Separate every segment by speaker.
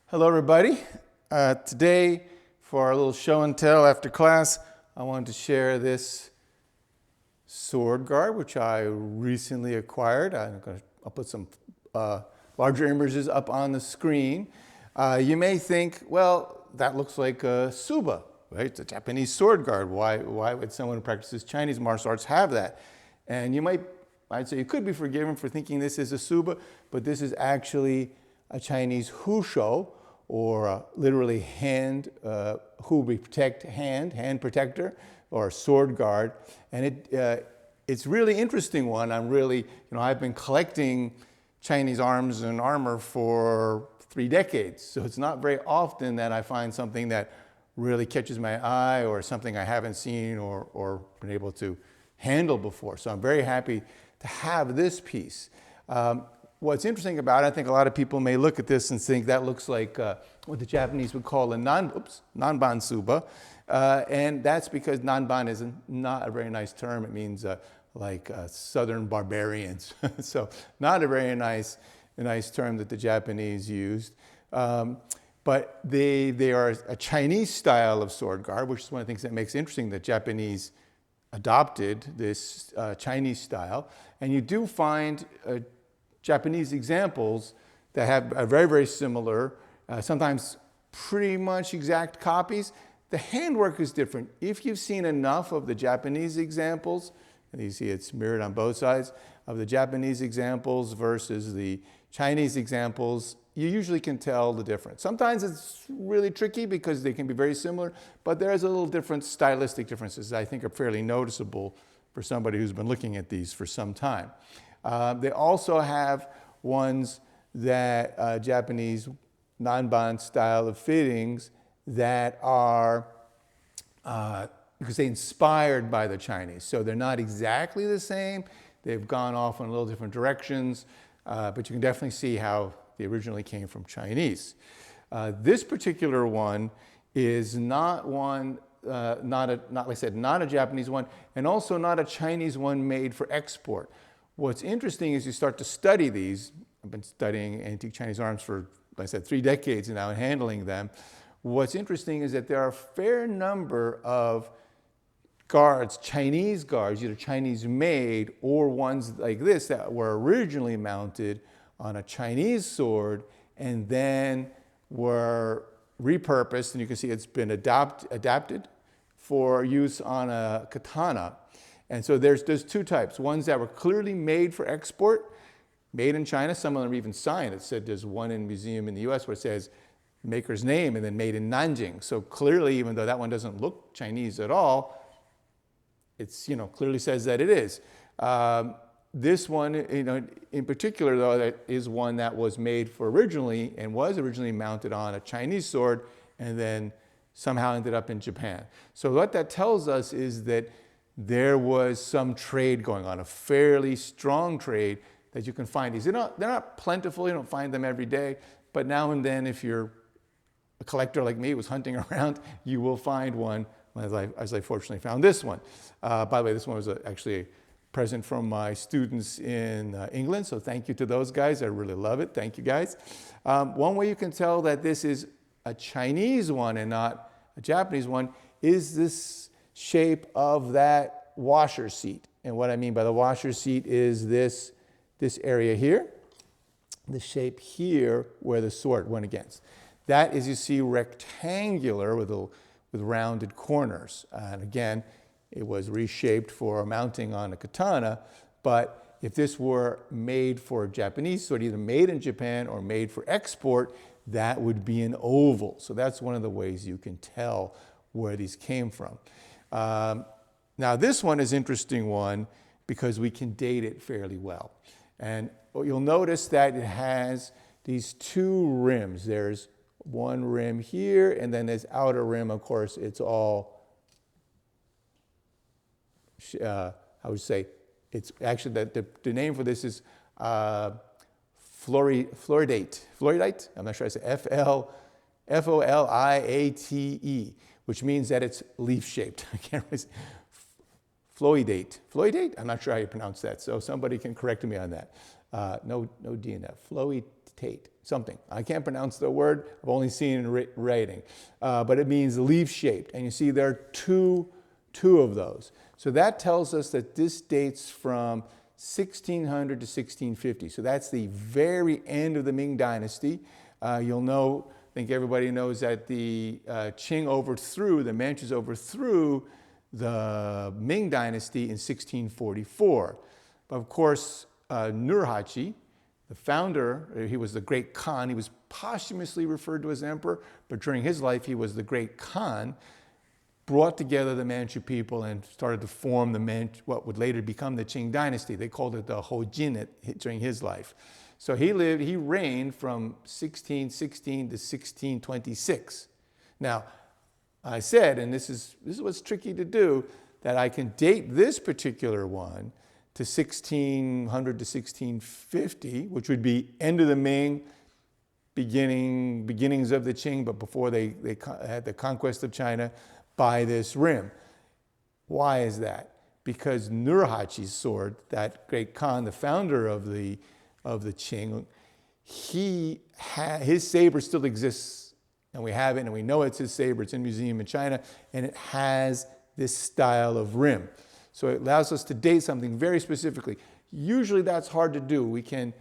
Speaker 1: Hello everybody. Today for our little show and tell after class, I wanted to share this sword guard which I recently acquired. I'll put some larger images up on the screen. You may think, well, that looks like a Suba, right? It's a Japanese sword guard. Why would someone who practices Chinese martial arts have that? And I'd say you could be forgiven for thinking this is a Suba, but this is actually a Chinese Hushou, or literally hand protector, or sword guard. And it's really interesting one. I've been collecting Chinese arms and armor for 3 decades. So it's not very often that I find something that really catches my eye or something I haven't seen or been able to handle before. So I'm very happy to have this piece. What's interesting about it, I think a lot of people may look at this and think that looks like what the Japanese would call a nanban suba. And that's because nanban is not a very nice term. It means southern barbarians. So not a very nice term that the Japanese used. But they are a Chinese style of sword guard, which is one of the things that makes it interesting that Japanese adopted this Chinese style. And you do find Japanese examples that have a very, very similar, sometimes pretty much exact copies. The handwork is different. If you've seen enough of the Japanese examples, and you see it's mirrored on both sides, of the Japanese examples versus the Chinese examples, you usually can tell the difference. Sometimes it's really tricky because they can be very similar, but there's a little different stylistic differences that I think are fairly noticeable for somebody who's been looking at these for some time. They also have ones that Japanese nanban style of fittings that are, you could say, inspired by the Chinese. So they're not exactly the same. They've gone off in a little different directions, but you can definitely see how they originally came from Chinese. This particular one is not one, not a Japanese one, and also not a Chinese one made for export. What's interesting is you start to study these. I've been studying antique Chinese arms for, like I said, 3 decades now and handling them. What's interesting is that there are a fair number of guards, Chinese guards, either Chinese made or ones like this that were originally mounted on a Chinese sword and then were repurposed, and you can see it's been adapted for use on a katana. And so there's 2 types. Ones that were clearly made for export, made in China. Some of them are even signed. It said there's one in a museum in the US where it says maker's name and then made in Nanjing. So clearly, even though that one doesn't look Chinese at all, it's, clearly says that it is. This one, in particular, though, that is one that was made for originally and was originally mounted on a Chinese sword and then somehow ended up in Japan. So what that tells us is that there was some trade going on, a fairly strong trade that you can find these. They're not plentiful, you don't find them every day, but now and then if you're a collector like me who's hunting around, you will find one, as I fortunately found this one. By the way, this one was actually a present from my students in England, so thank you to those guys. I really love it. Thank you, guys. One way you can tell that this is a Chinese one and not a Japanese one is this shape of that washer seat. And what I mean by the washer seat is this area here, the shape here where the sword went against. That is, you see, rectangular with rounded corners. And again, it was reshaped for mounting on a katana, but if this were made for a Japanese sword, either made in Japan or made for export, that would be an oval. So that's one of the ways you can tell where these came from. Now this one is an interesting one because we can date it fairly well. And you'll notice that it has these 2 rims. There's one rim here, and then this outer rim, of course, it's all, how would you say, it's actually, the name for this is Floridate. I'm not sure I say F-O-L-I-A-T-E, which means that it's leaf-shaped. I can't really say. Floridate. Floridate? I'm not sure how you pronounce that, so somebody can correct me on that. No D in that. Tate, something. I can't pronounce the word. I've only seen it in writing. But it means leaf-shaped. And you see there are two of those. So that tells us that this dates from 1600 to 1650. So that's the very end of the Ming Dynasty. You'll know, I think everybody knows that the Qing overthrew, the Manchus overthrew the Ming Dynasty in 1644. But of course, Nurhaci, the founder, he was the great Khan. He was posthumously referred to as emperor, but during his life, he was the great Khan, brought together the Manchu people and started to form what would later become the Qing Dynasty. They called it the Hojin during his life. So he reigned from 1616 to 1626. Now, I said, and this is what's tricky to do, that I can date this particular one to 1600 to 1650, which would be end of the Ming, beginnings of the Qing, but before they had the conquest of China, by this rim. Why is that? Because Nurhaci's sword, that great Khan, the founder of the Qing, his saber still exists, and we have it, and we know it's his saber. It's in a museum in China, and it has this style of rim. So it allows us to date something very specifically. Usually that's hard to do. We can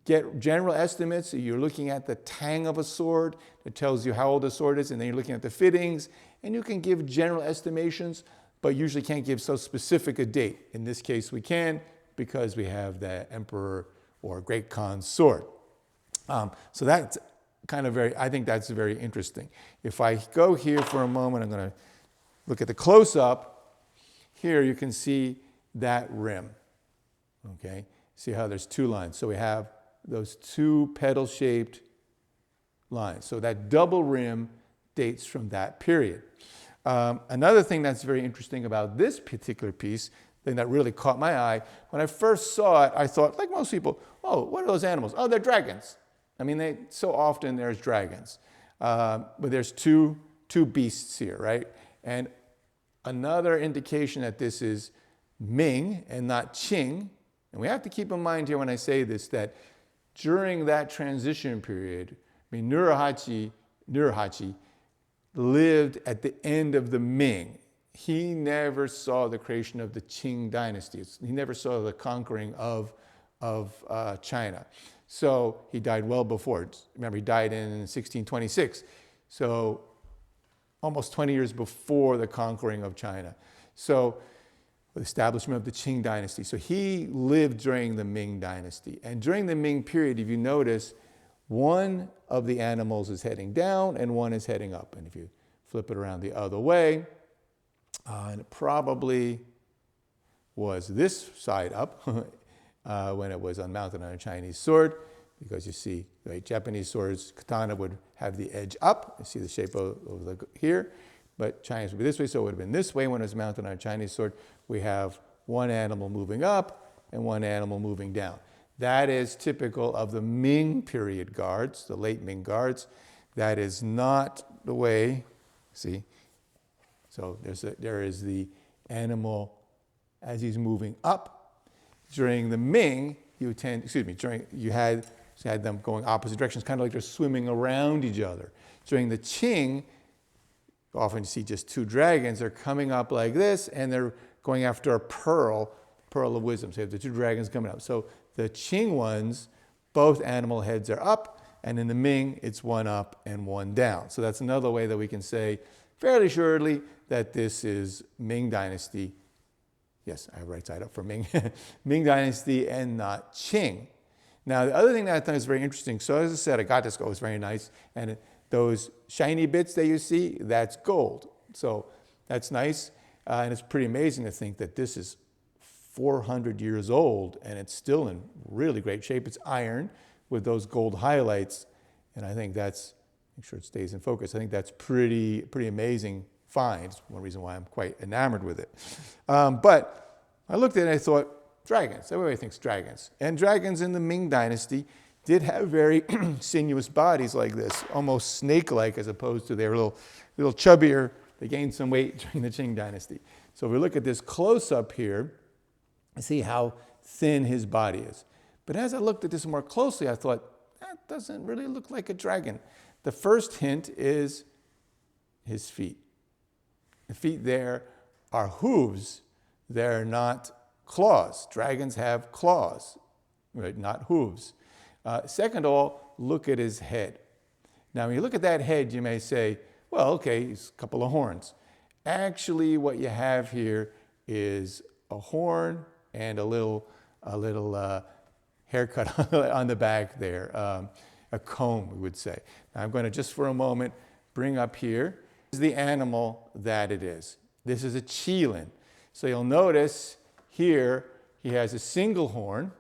Speaker 1: get general estimates. You're looking at the tang of a sword that tells you how old the sword is, and then you're looking at the fittings, and you can give general estimations, but usually can't give so specific a date. In this case, we can, because we have the emperor or great Khan's sword. So that's kind of I think that's very interesting. If I go here for a moment, I'm going to look at the close-up. Here you can see that rim, okay? See how there's two lines. So we have those two petal-shaped lines. So that double rim dates from that period. Another thing that's very interesting about this particular piece, thing that really caught my eye, when I first saw it, I thought, like most people, oh, what are those animals? Oh, they're dragons. I mean, so often there's dragons. But there's two beasts here, right? And another indication that this is Ming and not Qing, and we have to keep in mind here when I say this, that during that transition period, I mean, Nurhaci lived at the end of the Ming. He never saw the creation of the Qing dynasty. He never saw the conquering of China. So he died well before. Remember, he died in 1626. So almost 20 years before the conquering of China. So the establishment of the Qing dynasty. So he lived during the Ming dynasty. And during the Ming period, if you notice, one of the animals is heading down and one is heading up. And if you flip it around the other way, and it probably was this side up when it was mounted on a Chinese sword, because you see, right, Japanese swords, katana would have the edge up. You see the shape of here, but Chinese would be this way, so it would have been this way when it was mounted on a Chinese sword. We have one animal moving up and one animal moving down. That is typical of the Ming period guards, the late Ming guards. That is not the way, see? So there is the animal as he's moving up. During the Ming, you had them going opposite directions, kind of like they're swimming around each other. During the Qing, often you see just two dragons. They're coming up like this, and they're going after a pearl of wisdom. So you have the two dragons coming up. So the Qing ones, both animal heads are up, and in the Ming, it's one up and one down. So that's another way that we can say fairly surely that this is Ming Dynasty. Yes, I have right side up for Ming. Ming Dynasty and not Qing. Now, the other thing that I thought was very interesting, so as I said, I got this gold, it's very nice, and those shiny bits that you see, that's gold. So that's nice, and it's pretty amazing to think that this is 400 years old, and it's still in really great shape. It's iron with those gold highlights, and I think that's, make sure it stays in focus, I think that's pretty amazing find. It's one reason why I'm quite enamored with it. But I looked at it and I thought, dragons, everybody thinks dragons. And dragons in the Ming Dynasty did have very sinuous bodies like this, almost snake-like as opposed to their little chubbier. They gained some weight during the Qing Dynasty. So if we look at this close-up here, I see how thin his body is. But as I looked at this more closely, I thought, that doesn't really look like a dragon. The first hint is his feet. The feet there are hooves. They're not claws. Dragons have claws, right? Not hooves. Second of all, look at his head. Now, when you look at that head, you may say, well, okay, he's a couple of horns. Actually, what you have here is a horn and a little haircut on the back there, a comb, we would say. Now, I'm going to just for a moment bring up here. This is the animal that it is. This is a qilin. So you'll notice here he has a single horn.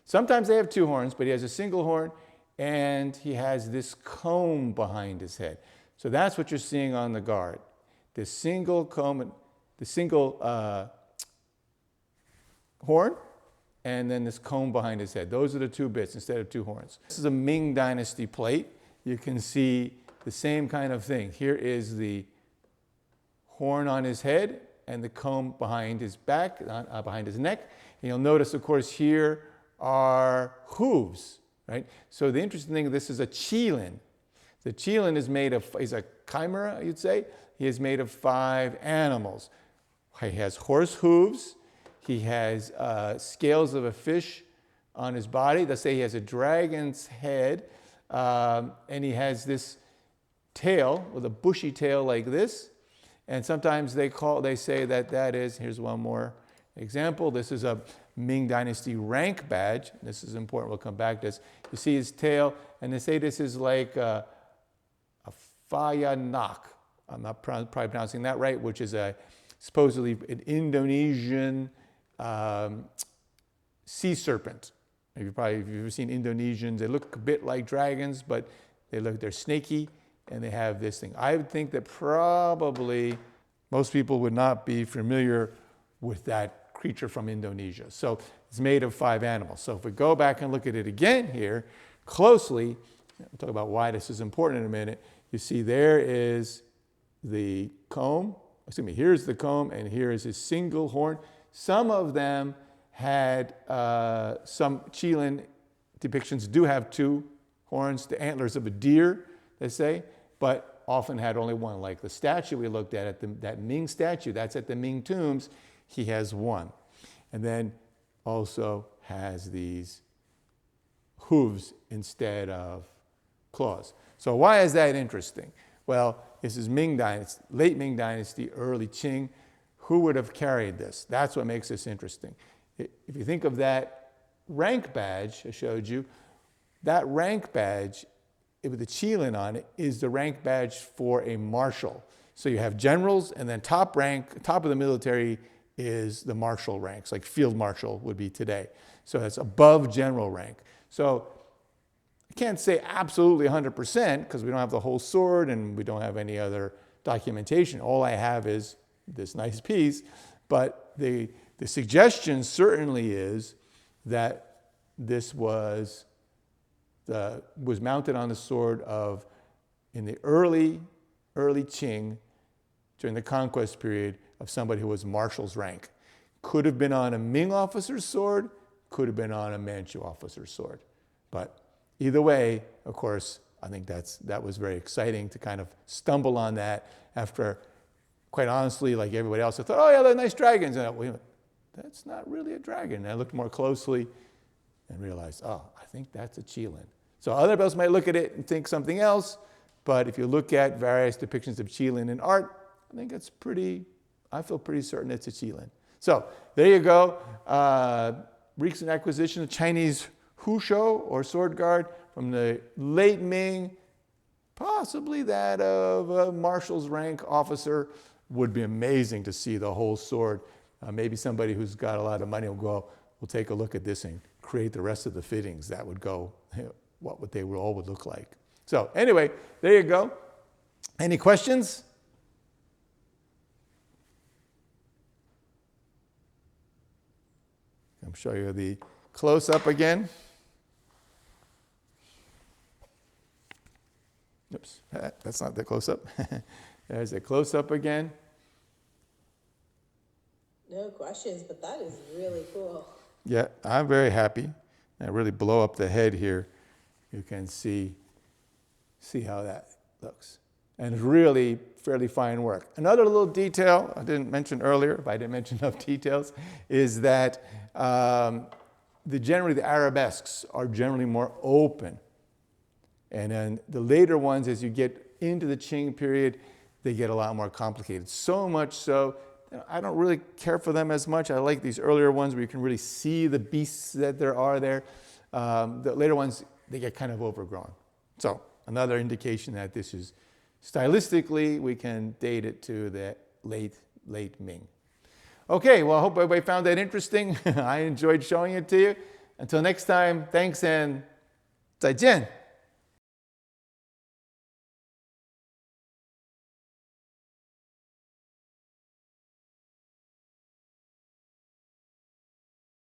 Speaker 1: Sometimes they have two horns, but he has a single horn, and he has this comb behind his head. So that's what you're seeing on the guard. This single comb, the single horn, and then this comb behind his head. Those are the two bits instead of two horns. This is a Ming Dynasty plate. You can see the same kind of thing. Here is the horn on his head and the comb behind his back, behind his neck. And you'll notice, of course, here are hooves, right? So the interesting thing, this is a qilin. The qilin is a chimera, you'd say. He is made of 5 animals. He has horse hooves. He has scales of a fish on his body. Let's say he has a dragon's head, and he has this tail with a bushy tail like this. And sometimes they say that is, here's one more example. This is a Ming Dynasty rank badge. This is important. We'll come back to this. You see his tail, and they say this is like a Fayanak. I'm not probably pronouncing that right, which is supposedly an Indonesian sea serpent. If you've ever seen Indonesians, they look a bit like dragons, but they're snaky, and they have this thing. I would think that probably most people would not be familiar with that creature from Indonesia. So it's made of 5 animals. So if we go back and look at it again here closely, we'll talk about why this is important in a minute. You see there is the comb. Excuse me, here's the comb, and here is his single horn. Some of them had, some qilin depictions do have 2 horns, the antlers of a deer, they say, but often had only 1. Like the statue we looked at that Ming statue, that's at the Ming tombs, he has 1. And then also has these hooves instead of claws. So why is that interesting? Well, this is Ming Dynasty, late Ming Dynasty, early Qing. Who would have carried this? That's what makes this interesting. If you think of that rank badge I showed you, that rank badge with the qilin on it is the rank badge for a marshal. So you have generals, and then top of the military is the marshal ranks, like field marshal would be today. So that's above general rank. So I can't say absolutely 100% because we don't have the whole sword and we don't have any other documentation. All I have is this nice piece, but the suggestion certainly is that this was mounted on the sword in the early Qing, during the conquest period, of somebody who was marshal's rank. Could have been on a Ming officer's sword, could have been on a Manchu officer's sword. But either way, of course, I think that was very exciting to kind of stumble on that after, quite honestly, like everybody else, I thought, oh yeah, they're nice dragons. And wait a minute, that's not really a dragon. And I looked more closely and realized, oh, I think that's a qilin. So other people might look at it and think something else, but if you look at various depictions of qilin in art, I feel pretty certain it's a qilin. So there you go. Recent acquisition of Chinese Hushou or sword guard from the late Ming, possibly that of a marshal's rank officer. Would be amazing to see the whole sword. Maybe somebody who's got a lot of money will take a look at this and create the rest of the fittings that would go, what they all would look like. So anyway, there you go. Any questions? I'll show you the close-up again. Oops, that's not the close-up. There's a close-up again.
Speaker 2: No questions, but that is really cool.
Speaker 1: Yeah, I'm very happy. I really blow up the head here. you can see how that looks. And it's really fairly fine work. Another little detail I didn't mention earlier, if I didn't mention enough details, is that generally the arabesques are generally more open. And then the later ones, as you get into the Qing period, they get a lot more complicated. So much so, I don't really care for them as much. I like these earlier ones where you can really see the beasts that there are there. The later ones, they get kind of overgrown. So another indication that this is, stylistically, we can date it to the late Ming. Okay, well, I hope everybody found that interesting. I enjoyed showing it to you. Until next time, thanks and 再见.